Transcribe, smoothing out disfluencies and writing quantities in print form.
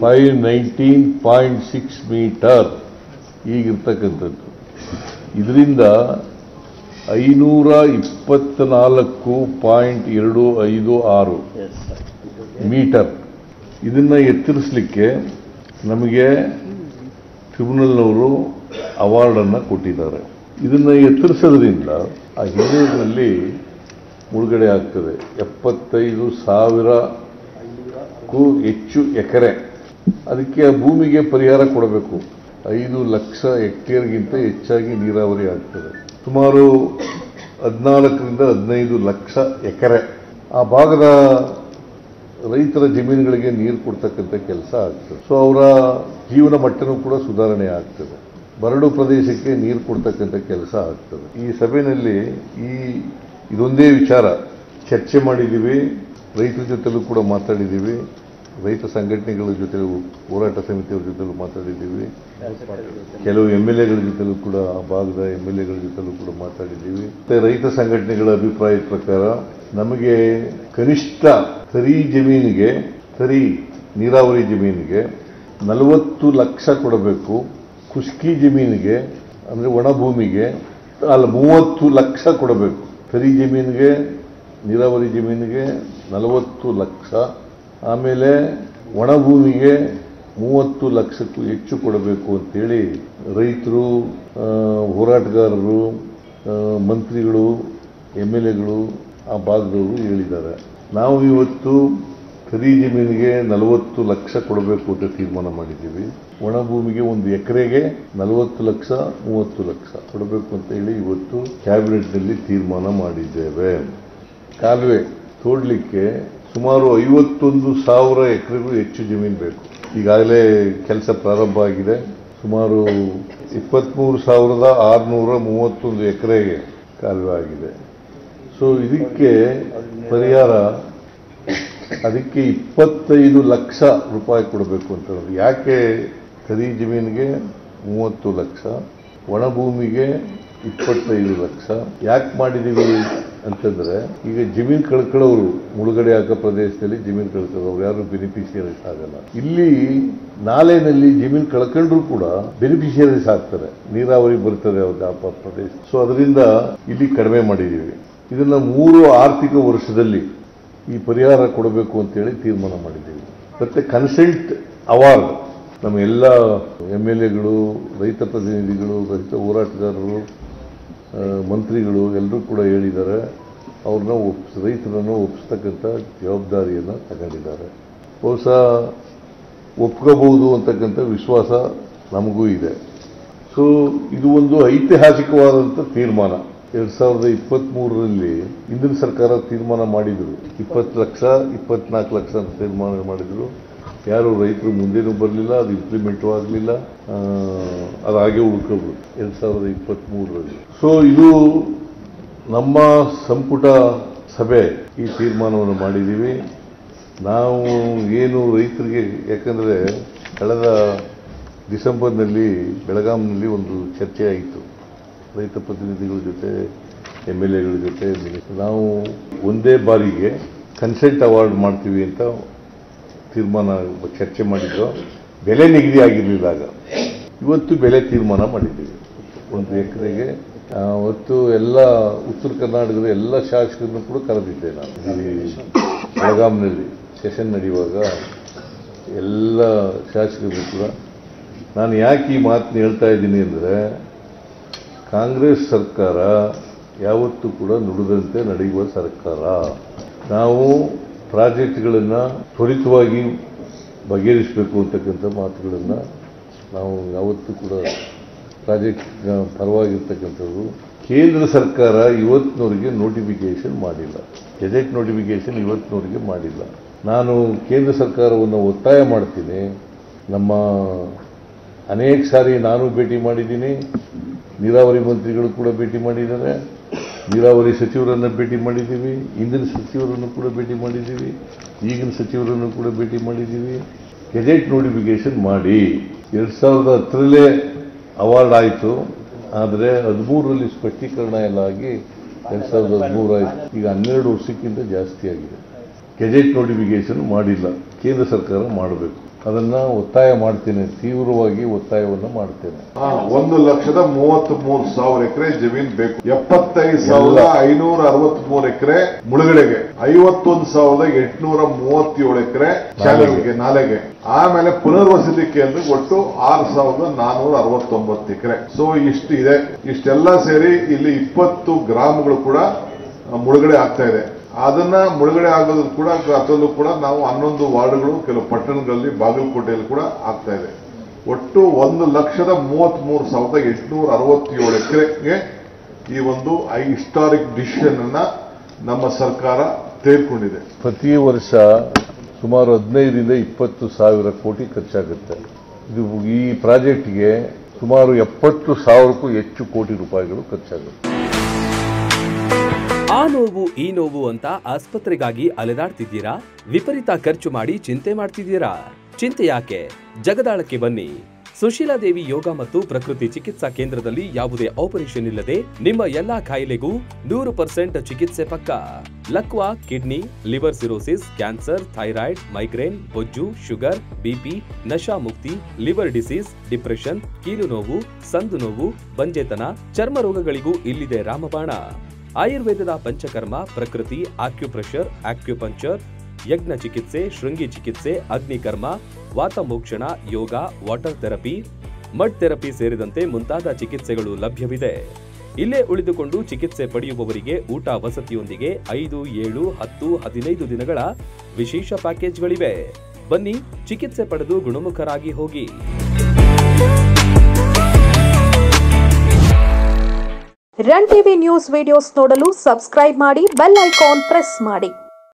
519.6 metre ಈಗಿರ್ತಕ್ಕಂಥದ್ದು. ಇದರಿಂದ 524.256 metre ಇದನ್ನು ಎತ್ತರಿಸಲಿಕ್ಕೆ ನಮಗೆ ಟ್ರಿಬ್ಯುನಲ್ನವರು ಅವಾರ್ಡನ್ನು ಕೊಟ್ಟಿದ್ದಾರೆ. ಇದನ್ನು ಎತ್ತರಿಸೋದ್ರಿಂದ ಆ ಹಿನ್ನೀರಿನಲ್ಲಿ ಮುಳುಗಡೆ ಆಗ್ತದೆ. 75,000ಕ್ಕೂ ಹೆಚ್ಚು ಎಕರೆ. ಅದಕ್ಕೆ ಆ ಭೂಮಿಗೆ ಪರಿಹಾರ ಕೊಡಬೇಕು. 5 ಲಕ್ಷ ಹೆಕ್ಟೇರ್ಗಿಂತ ಹೆಚ್ಚಾಗಿ ನೀರಾವರಿ ಆಗ್ತದೆ. ಸುಮಾರು 14ರಿಂದ 15 ಲಕ್ಷ ಎಕರೆ ಆ ಭಾಗದ ರೈತರ ಜಮೀನುಗಳಿಗೆ ನೀರು ಕೊಡ್ತಕ್ಕಂಥ ಕೆಲಸ ಆಗ್ತದೆ. ಸೊ ಅವರ ಜೀವನ ಮಟ್ಟನೂ ಕೂಡ ಸುಧಾರಣೆ ಆಗ್ತದೆ. ಬರಡು ಪ್ರದೇಶಕ್ಕೆ ನೀರು ಕೊಡ್ತಕ್ಕಂಥ ಕೆಲಸ ಆಗ್ತದೆ. ಈ ಸಭೆಯಲ್ಲಿ ಇದೊಂದೇ ವಿಚಾರ ಚರ್ಚೆ ಮಾಡಿದ್ದೀವಿ. ರೈತರ ಜೊತೆಲೂ ಕೂಡ ಮಾತಾಡಿದ್ದೀವಿ. ರೈತ ಸಂಘಟನೆಗಳ ಜೊತೆ, ಹೋರಾಟ ಸಮಿತಿಯವರ ಜೊತೆಲೂ ಮಾತಾಡಿದ್ದೀವಿ. ಕೆಲವು MLAಗಳ ಜೊತೆಲೂ ಕೂಡ, ಆ ಭಾಗದ MLAಗಳ ಜೊತೆಲೂ ಕೂಡ ಮಾತಾಡಿದ್ದೀವಿ. ಮತ್ತೆ ರೈತ ಸಂಘಟನೆಗಳ ಅಭಿಪ್ರಾಯದ ಪ್ರಕಾರ ನಮಗೆ ಕನಿಷ್ಠ ತರಿ ನೀರಾವರಿ ಜಮೀನಿಗೆ 40 ಲಕ್ಷ ಕೊಡಬೇಕು. ಖುಷ್ಕಿ ಜಮೀನಿಗೆ ಅಂದರೆ ಒಣ ಭೂಮಿಗೆ 30 ಲಕ್ಷ ಕೊಡಬೇಕು. ತರಿ ಜಮೀನಿಗೆ, ನೀರಾವರಿ ಜಮೀನಿಗೆ 40 ಲಕ್ಷ, ಆಮೇಲೆ ಒಣ ಭೂಮಿಗೆ 30 ಲಕ್ಷಕ್ಕೂ ಹೆಚ್ಚು ಕೊಡಬೇಕು ಅಂತೇಳಿ ರೈತರು, ಹೋರಾಟಗಾರರು, ಮಂತ್ರಿಗಳು, MLAಗಳು ಆ ಭಾಗದವರು ಹೇಳಿದ್ದಾರೆ. ನಾವು ಇವತ್ತು ತರಿ ಜಮೀನಿಗೆ 40 ಲಕ್ಷ ಕೊಡಬೇಕು ಅಂತ ತೀರ್ಮಾನ ಮಾಡಿದ್ದೀವಿ. ಒಣ ಭೂಮಿಗೆ ಒಂದು ಎಕರೆಗೆ 40 ಲಕ್ಷ, 30 ಲಕ್ಷ ಕೊಡಬೇಕು ಅಂತ ಹೇಳಿ ಇವತ್ತು ಕ್ಯಾಬಿನೆಟ್ನಲ್ಲಿ ತೀರ್ಮಾನ ಮಾಡಿದ್ದೇವೆ. ಕಾಲುವೆ ತೋಡಲಿಕ್ಕೆ ಸುಮಾರು 51,000 ಎಕರೆಗೂ ಹೆಚ್ಚು ಜಮೀನು ಬೇಕು. ಈಗಾಗಲೇ ಕೆಲಸ ಪ್ರಾರಂಭ ಆಗಿದೆ. ಸುಮಾರು 23,631 ಎಕರೆಗೆ ಕಾಲುವೆ ಆಗಿದೆ. ಸೊ ಇದಕ್ಕೆ ಪರಿಹಾರ, ಅದಕ್ಕೆ 25 ಲಕ್ಷ ರೂಪಾಯಿ ಕೊಡಬೇಕು ಅಂತ. ಯಾಕೆ ತರಿ ಜಮೀನಿಗೆ 30 ಲಕ್ಷ, ಒಣ ಭೂಮಿಗೆ 25 ಲಕ್ಷ ಯಾಕೆ ಮಾಡಿದ್ದೀವಿ ಅಂತಂದ್ರೆ, ಈಗ ಜಮೀನು ಕಳ್ಕೊಳ್ಳೋರು, ಮುಳುಗಡೆ ಆಗೋ ಪ್ರದೇಶದಲ್ಲಿ ಜಮೀನು ಕಳ್ಕೊಳ್ಳೋರು ಯಾರು ಬೆನಿಫಿಷಿಯರೀಸ್ ಆಗಲ್ಲ. ಇಲ್ಲಿ ನಾಲೆನಲ್ಲಿ ಜಮೀನು ಕಳ್ಕೊಂಡ್ರು ಕೂಡ ಬೆನಿಫಿಷಿಯರೀಸ್ ಆಗ್ತಾರೆ, ನೀರಾವರಿ ಬರ್ತದೆ ಅವ್ರಿಗೆ ಆ ಪ್ರದೇಶ. ಸೊ ಅದರಿಂದ ಇಲ್ಲಿ ಕಡಿಮೆ ಮಾಡಿದ್ದೀವಿ. ಇದನ್ನ 3 ಆರ್ಥಿಕ ವರ್ಷದಲ್ಲಿ ಈ ಪರಿಹಾರ ಕೊಡಬೇಕು ಅಂತೇಳಿ ತೀರ್ಮಾನ ಮಾಡಿದ್ದೀವಿ. ಮತ್ತೆ ಕನ್ಸೆಂಟ್ ಅವಾರ್ಡ್ ನಮ್ಮ ಎಲ್ಲ MLAಗಳು, ರೈತ ಪ್ರತಿನಿಧಿಗಳು, ರೈತ ಹೋರಾಟಗಾರರು, ಮಂತ್ರಿಗಳು ಎಲ್ಲರೂ ಕೂಡ ಹೇಳಿದ್ದಾರೆ. ಅವ್ರನ್ನ ರೈತರನ್ನು ಒಪ್ಪಿಸ್ತಕ್ಕಂಥ ಜವಾಬ್ದಾರಿಯನ್ನು ತಗೊಂಡಿದ್ದಾರೆ. ಬಹುಶಃ ಒಪ್ಕೋಬಹುದು ಅಂತಕ್ಕಂಥ ವಿಶ್ವಾಸ ನಮಗೂ ಇದೆ. ಸೊ ಇದು ಒಂದು ಐತಿಹಾಸಿಕವಾದಂಥ ತೀರ್ಮಾನ. 2023ರಲ್ಲಿ ಹಿಂದಿನ ಸರ್ಕಾರ ತೀರ್ಮಾನ ಮಾಡಿದ್ರು, 20 ಲಕ್ಷ 24 ಲಕ್ಷ ಅಂತ ತೀರ್ಮಾನ ಮಾಡಿದ್ರು. ಯಾರು ರೈತರು ಮುಂದೇನೂ ಬರಲಿಲ್ಲ, ಅದು ಇಂಪ್ಲಿಮೆಂಟು ಆಗಲಿಲ್ಲ, ಅದು ಹಾಗೆ ಉಳ್ಕೊಬಿಡು 2023ರಲ್ಲಿ. ಸೊ ಇದು ನಮ್ಮ ಸಂಪುಟ ಸಭೆ ಈ ತೀರ್ಮಾನವನ್ನು ಮಾಡಿದ್ದೀವಿ. ನಾವು ಏನು ರೈತರಿಗೆ, ಯಾಕಂದರೆ ಕಳೆದ ಡಿಸೆಂಬರ್ನಲ್ಲಿ ಬೆಳಗಾಂನಲ್ಲಿ ಒಂದು ಚರ್ಚೆ ಆಯಿತು ರೈತ ಪ್ರತಿನಿಧಿಗಳ ಜೊತೆ, MLAಗಳ ಜೊತೆ. ನಾವು ಒಂದೇ ಬಾರಿಗೆ ಕನ್ಸೆಂಟ್ ಅವಾರ್ಡ್ ಮಾಡ್ತೀವಿ ಅಂತ ತೀರ್ಮಾನ ಚರ್ಚೆ ಮಾಡಿದ್ದು. ಬೆಲೆ ನಿಗದಿ ಆಗಿರಲಿಲ್ಲ ಆಗ. ಇವತ್ತು ಬೆಲೆ ತೀರ್ಮಾನ ಮಾಡಿದ್ದೀವಿ. ಒಂದು ಎಕರೆಗೆ ಅವತ್ತು ಎಲ್ಲ ಉತ್ತರ ಕರ್ನಾಟಕದ ಎಲ್ಲ ಶಾಸಕರನ್ನು ಕೂಡ ಕರೆದಿದ್ದೆ ನಾನು. ಬೆಳಗಾಂನಲ್ಲಿ ಸೆಷನ್ ನಡೆಯುವಾಗ ಎಲ್ಲ ಶಾಸಕರು ಕೂಡ. ನಾನು ಯಾಕೆ ಈ ಮಾತನ್ನ ಹೇಳ್ತಾ ಇದ್ದೀನಿ ಅಂದರೆ, ಕಾಂಗ್ರೆಸ್ ಸರ್ಕಾರ ಯಾವತ್ತೂ ಕೂಡ ನುಡಿದಂತೆ ನಡೆಯುವ ಸರ್ಕಾರ. ನಾವು ಪ್ರಾಜೆಕ್ಟ್ಗಳನ್ನು ತ್ವರಿತವಾಗಿ ಬಗೆಹರಿಸಬೇಕು ಅಂತಕ್ಕಂಥ ಮಾತುಗಳನ್ನು ನಾವು ಯಾವತ್ತೂ ಕೂಡ ಪ್ರಾಜೆಕ್ಟ್ ಪರವಾಗಿರ್ತಕ್ಕಂಥದ್ದು. ಕೇಂದ್ರ ಸರ್ಕಾರ ಇವತ್ತಿನವರೆಗೆ ನೋಟಿಫಿಕೇಶನ್ ಮಾಡಿಲ್ಲ, ಗೆಜೆಟ್ ನೋಟಿಫಿಕೇಶನ್ ಇವತ್ತಿನವರೆಗೆ ಮಾಡಿಲ್ಲ. ನಾನು ಕೇಂದ್ರ ಸರ್ಕಾರವನ್ನು ಒತ್ತಾಯ ಮಾಡ್ತೀನಿ. ನಮ್ಮ ಅನೇಕ ಸಾರಿ ನಾನು ಭೇಟಿ ಮಾಡಿದ್ದೀನಿ, ನೀರಾವರಿ ಮಂತ್ರಿಗಳು ಕೂಡ ಭೇಟಿ ಮಾಡಿದ್ದಾರೆ, ನೀರಾವರಿ ಸಚಿವರನ್ನು ಭೇಟಿ ಮಾಡಿದ್ದೀವಿ, ಹಿಂದಿನ ಸಚಿವರನ್ನು ಕೂಡ ಭೇಟಿ ಮಾಡಿದ್ದೀವಿ, ಈಗಿನ ಸಚಿವರನ್ನು ಕೂಡ ಭೇಟಿ ಮಾಡಿದ್ದೀವಿ. ಗೆಜೆಟ್ ನೋಟಿಫಿಕೇಶನ್ ಮಾಡಿ. 2010ರಲ್ಲೇ ಅವಾರ್ಡ್ ಆಯಿತು, ಆದರೆ 13ರಲ್ಲಿ ಸ್ಪಷ್ಟೀಕರಣ ಎಲ್ಲ ಆಗಿ 2013 ಆಯಿತು. ಈಗ 12 ವರ್ಷಕ್ಕಿಂತ ಜಾಸ್ತಿ ಆಗಿದೆ. ಗೆಜೆಟ್ ನೋಟಿಫಿಕೇಶನ್ ಮಾಡಿಲ್ಲ. ಕೇಂದ್ರ ಸರ್ಕಾರ ಮಾಡಬೇಕು. ಅದನ್ನ ಒತ್ತಾಯ ಮಾಡ್ತೇನೆ, ತೀವ್ರವಾಗಿ ಒತ್ತಾಯವನ್ನು ಮಾಡ್ತೇನೆ. 1,33,000 ಎಕರೆ ಜಮೀನು ಬೇಕು. 75,563 ಎಕರೆ ಮುಳುಗಡೆಗೆ, 51,837 ಎಕರೆ ಶಾಲೆಗಳಿಗೆ, ನಾಲೆಗೆ, ಆಮೇಲೆ ಪುನರ್ವಸತಿ ಅಂದ್ರೆ ಒಟ್ಟು 6,469 ಎಕರೆ. ಸೊ ಇಷ್ಟು ಇದೆ. ಇಷ್ಟೆಲ್ಲ ಸೇರಿ ಇಲ್ಲಿ 20 ಗ್ರಾಮಗಳು ಕೂಡ ಮುಳುಗಡೆ ಆಗ್ತಾ ಇದೆ. ಅದನ್ನ ಮುಳುಗಡೆ ಆಗೋದು ಕೂಡ ಅದರಲ್ಲೂ ಕೂಡ ನಾವು 11 ವಾರ್ಡ್ಗಳು ಕೆಲವು ಪಟ್ಟಣಗಳಲ್ಲಿ ಬಾಗಲಕೋಟೆಯಲ್ಲಿ ಕೂಡ ಆಗ್ತಾ ಇದೆ. ಒಟ್ಟು 1,33,867 ಎಕರೆಗೆ ಈ ಒಂದು ಹಿಸ್ಟಾರಿಕ್ ಡಿಸಿಷನ್ ಅನ್ನ ನಮ್ಮ ಸರ್ಕಾರ ತೆಗೆದುಕೊಂಡಿದೆ. ಪ್ರತಿ ವರ್ಷ ಸುಮಾರು 15ರಿಂದ 20,000 ಕೋಟಿ ಖರ್ಚಾಗುತ್ತೆ. ಇದು ಈ ಪ್ರಾಜೆಕ್ಟ್ಗೆ ಸುಮಾರು 70,000ಕ್ಕೂ ಹೆಚ್ಚು ಕೋಟಿ ರೂಪಾಯಿಗಳು ಖರ್ಚಾಗುತ್ತೆ. ಆ ನೋವು ಈ ನೋವು ಅಂತ ಆಸ್ಪತ್ರೆಗಾಗಿ ಅಲೆದಾಡ್ತಿದ್ದೀರಾ? ವಿಪರೀತ ಖರ್ಚು ಮಾಡಿ ಚಿಂತೆ ಮಾಡ್ತಿದ್ದೀರಾ? ಚಿಂತೆ ಯಾಕೆ? ಜಗದಾಳಕ್ಕೆ ಬನ್ನಿ. ಸುಶೀಲಾದೇವಿ ಯೋಗ ಮತ್ತು ಪ್ರಕೃತಿ ಚಿಕಿತ್ಸಾ ಕೇಂದ್ರದಲ್ಲಿ ಯಾವುದೇ ಆಪರೇಷನ್ ಇಲ್ಲದೆ ನಿಮ್ಮ ಎಲ್ಲಾ ಕಾಯಿಲೆಗೂ 100% ಚಿಕಿತ್ಸೆ ಪಕ್ಕ. ಲಕ್ವಾ, kidney, liver cirrhosis, cancer, thyroid, migraine, ಬೊಜ್ಜು, ಶುಗರ್, ಬಿಪಿ, ನಶಾ ಮುಕ್ತಿ, ಲಿವರ್ ಡಿಸೀಸ್, ಡಿಪ್ರೆಷನ್, ಕೀಲು ನೋವು, ಸಂದು ನೋವು, ಬಂಜೆತನ, ಚರ್ಮ ರೋಗಗಳಿಗೂ ಇಲ್ಲಿದೆ ರಾಮಬಾಣ. ಆಯುರ್ವೇದದ ಪಂಚಕರ್ಮ, ಪ್ರಕೃತಿ, ಆಕ್ಯುಪ್ರೆಷರ್, ಆಕ್ಯುಪಂಕ್ಚರ್, ಯಜ್ಞ ಚಿಕಿತ್ಸೆ, ಶೃಂಗಿ ಚಿಕಿತ್ಸೆ, ಅಗ್ನಿಕರ್ಮ, ವಾತಮೋಕ್ಷಣ, ಯೋಗ, ವಾಟರ್ ಥೆರಪಿ, ಮಡ್ ಥೆರಪಿ ಸೇರಿದಂತೆ ಮುಂತಾದ ಚಿಕಿತ್ಸೆಗಳು ಲಭ್ಯವಿದೆ. ಇಲ್ಲೇ ಉಳಿದುಕೊಂಡು ಚಿಕಿತ್ಸೆ ಪಡೆಯುವವರಿಗೆ ಊಟ ವಸತಿಯೊಂದಿಗೆ 5, 7, 10, 15 ದಿನಗಳ ವಿಶೇಷ ಪ್ಯಾಕೇಜ್ಗಳಿವೆ. ಬನ್ನಿ, ಚಿಕಿತ್ಸೆ ಪಡೆದು ಗುಣಮುಖರಾಗಿ ಹೋಗಿ. ರನ್ ಟಿವಿ ನ್ಯೂಸ್ ವಿಡಿಯೋಸ್ ನೋಡಲು ಸಬ್ಸ್ಕ್ರೈಬ್ ಮಾಡಿ, ಬೆಲ್ ಐಕಾನ್ ಪ್ರೆಸ್ ಮಾಡಿ.